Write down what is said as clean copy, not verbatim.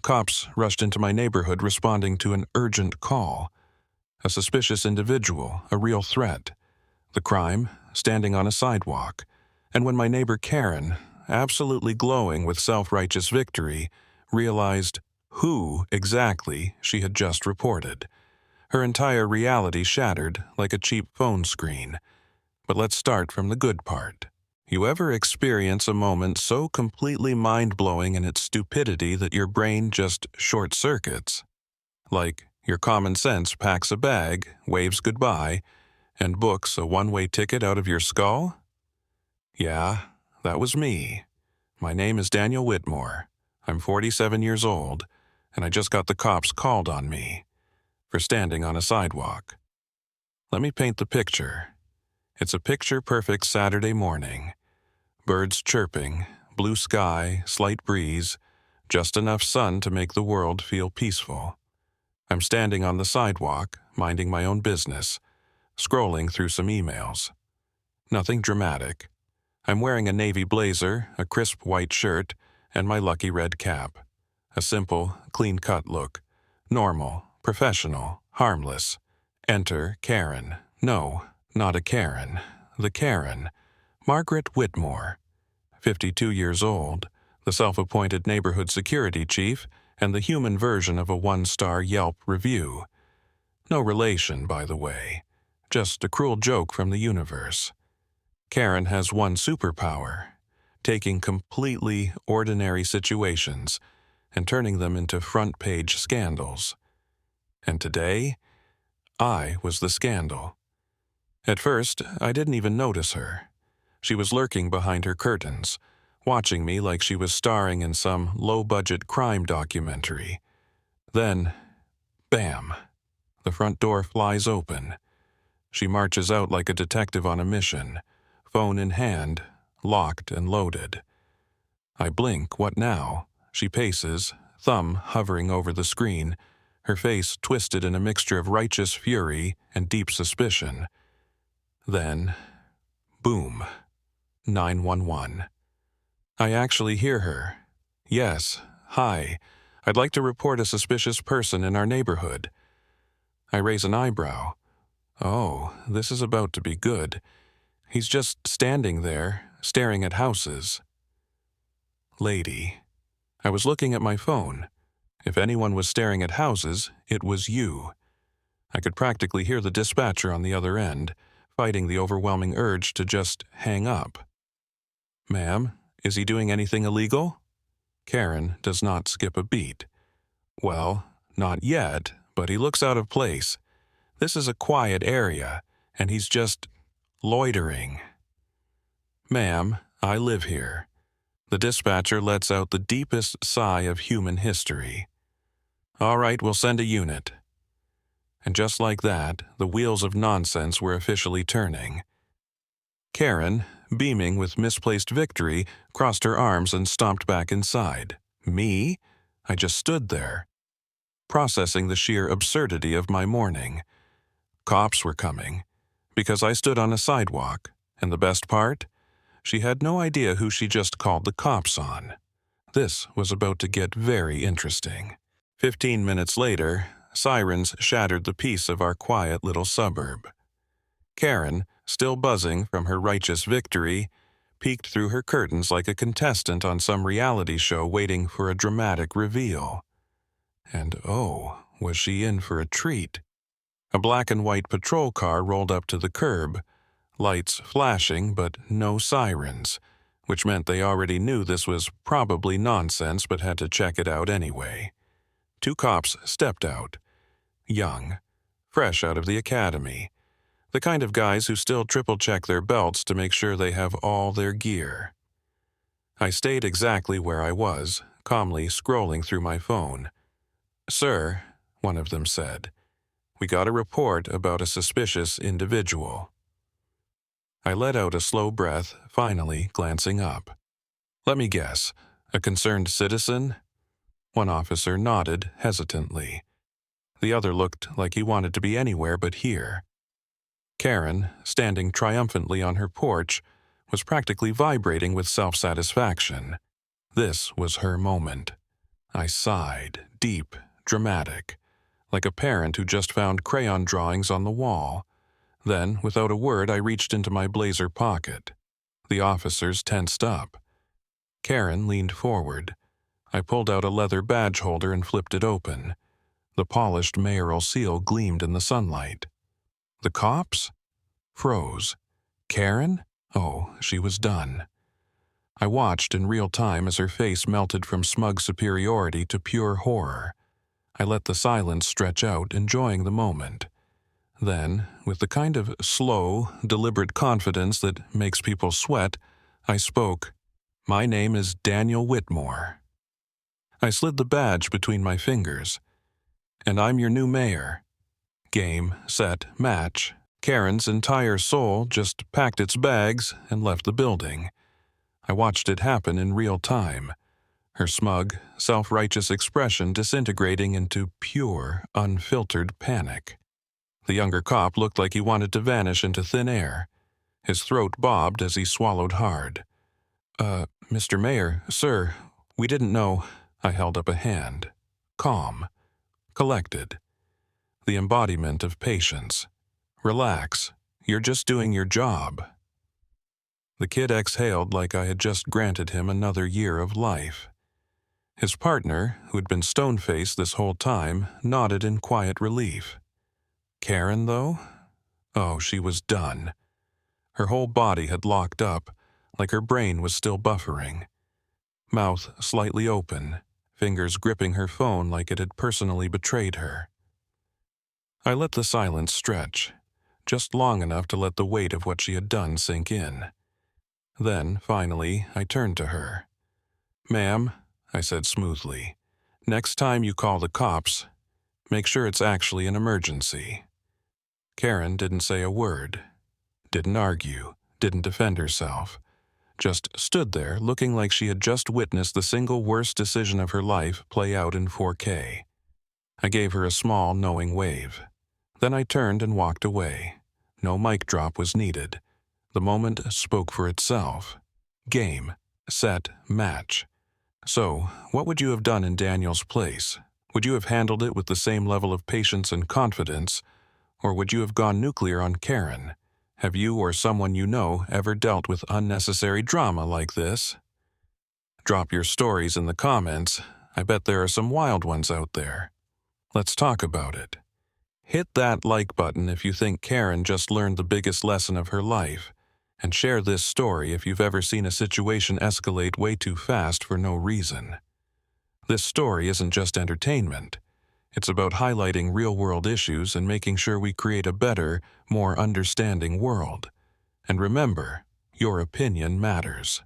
Cops rushed into my neighborhood responding to an urgent call. A suspicious individual, a real threat. The crime, standing on a sidewalk. And when my neighbor Karen, absolutely glowing with self-righteous victory, realized who exactly she had just reported, her entire reality shattered like a cheap phone screen. But let's start from the good part. You ever experience a moment so completely mind-blowing in its stupidity that your brain just short-circuits? Like your common sense packs a bag, waves goodbye, and books a one-way ticket out of your skull? Yeah, that was me. My name is Daniel Whitmore. I'm 47 years old, and I just got the cops called on me for standing on a sidewalk. Let me paint the picture. It's a picture-perfect Saturday morning. Birds chirping, blue sky, slight breeze, just enough sun to make the world feel peaceful. I'm standing on the sidewalk, minding my own business, scrolling through some emails. Nothing dramatic. I'm wearing a navy blazer, a crisp white shirt, and my lucky red cap. A simple, clean-cut look. Normal, professional, harmless. Enter Karen. No, not a Karen. The Karen. Margaret Whitmore. 52 years old, the self-appointed neighborhood security chief, and the human version of a one-star Yelp review. No relation, by the way. Just a cruel joke from the universe. Karen has one superpower, taking completely ordinary situations and turning them into front-page scandals. And today, I was the scandal. At first, I didn't even notice her. She was lurking behind her curtains, watching me like she was starring in some low-budget crime documentary. Then, bam, the front door flies open. She marches out like a detective on a mission, phone in hand, locked and loaded. I blink, what now? She paces, thumb hovering over the screen, her face twisted in a mixture of righteous fury and deep suspicion. Then, boom, 911. I actually hear her. Yes, hi, I'd like to report a suspicious person in our neighborhood. I raise an eyebrow. Oh, this is about to be good. He's just standing there, staring at houses. Lady. I was looking at my phone. If anyone was staring at houses, it was you. I could practically hear the dispatcher on the other end, fighting the overwhelming urge to just hang up. Ma'am, is he doing anything illegal? Karen does not skip a beat. Well, not yet, but he looks out of place. This is a quiet area, and he's just loitering. Ma'am, I live here. The dispatcher lets out the deepest sigh of human history. All right, we'll send a unit. And just like that, the wheels of nonsense were officially turning. Karen, beaming with misplaced victory, crossed her arms and stomped back inside. Me? I just stood there, processing the sheer absurdity of my morning. Cops were coming, because I stood on a sidewalk, and the best part? She had no idea who she just called the cops on. This was about to get very interesting. 15 minutes later, sirens shattered the peace of our quiet little suburb. Karen, still buzzing from her righteous victory, peeked through her curtains like a contestant on some reality show waiting for a dramatic reveal. And oh, was she in for a treat. A black and white patrol car rolled up to the curb, lights flashing but no sirens, which meant they already knew this was probably nonsense but had to check it out anyway. 2 cops stepped out. Young, fresh out of the academy. The kind of guys who still triple-check their belts to make sure they have all their gear. I stayed exactly where I was, calmly scrolling through my phone. Sir, one of them said, we got a report about a suspicious individual. I let out a slow breath, finally glancing up. Let me guess, a concerned citizen? One officer nodded hesitantly. The other looked like he wanted to be anywhere but here. Karen, standing triumphantly on her porch, was practically vibrating with self-satisfaction. This was her moment. I sighed, deep, dramatic, like a parent who just found crayon drawings on the wall. Then, without a word, I reached into my blazer pocket. The officers tensed up. Karen leaned forward. I pulled out a leather badge holder and flipped it open. The polished mayoral seal gleamed in the sunlight. The cops? Froze. Karen? Oh, she was done. I watched in real time as her face melted from smug superiority to pure horror. I let the silence stretch out, enjoying the moment. Then, with the kind of slow, deliberate confidence that makes people sweat, I spoke. My name is Daniel Whitmore. I slid the badge between my fingers. And I'm your new mayor. Game, set, match. Karen's entire soul just packed its bags and left the building. I watched it happen in real time, her smug, self-righteous expression disintegrating into pure, unfiltered panic. The younger cop looked like he wanted to vanish into thin air. His throat bobbed as he swallowed hard. Mr. Mayor, sir, we didn't know." I held up a hand. Calm. Collected. The embodiment of patience. Relax. You're just doing your job. The kid exhaled like I had just granted him another year of life. His partner, who had been stone-faced this whole time, nodded in quiet relief. Karen, though? Oh, she was done. Her whole body had locked up, like her brain was still buffering. Mouth slightly open, fingers gripping her phone like it had personally betrayed her. I let the silence stretch, just long enough to let the weight of what she had done sink in. Then, finally, I turned to her. "Ma'am," I said smoothly, "next time you call the cops, make sure it's actually an emergency." Karen didn't say a word, didn't argue, didn't defend herself, just stood there looking like she had just witnessed the single worst decision of her life play out in 4K. I gave her a small, knowing wave. Then I turned and walked away. No mic drop was needed. The moment spoke for itself. Game, set, match. So, what would you have done in Daniel's place? Would you have handled it with the same level of patience and confidence, or would you have gone nuclear on Karen? Have you or someone you know ever dealt with unnecessary drama like this? Drop your stories in the comments. I bet there are some wild ones out there. Let's talk about it. Hit that like button if you think Karen just learned the biggest lesson of her life, and share this story if you've ever seen a situation escalate way too fast for no reason. This story isn't just entertainment. It's about highlighting real-world issues and making sure we create a better, more understanding world. And remember, your opinion matters.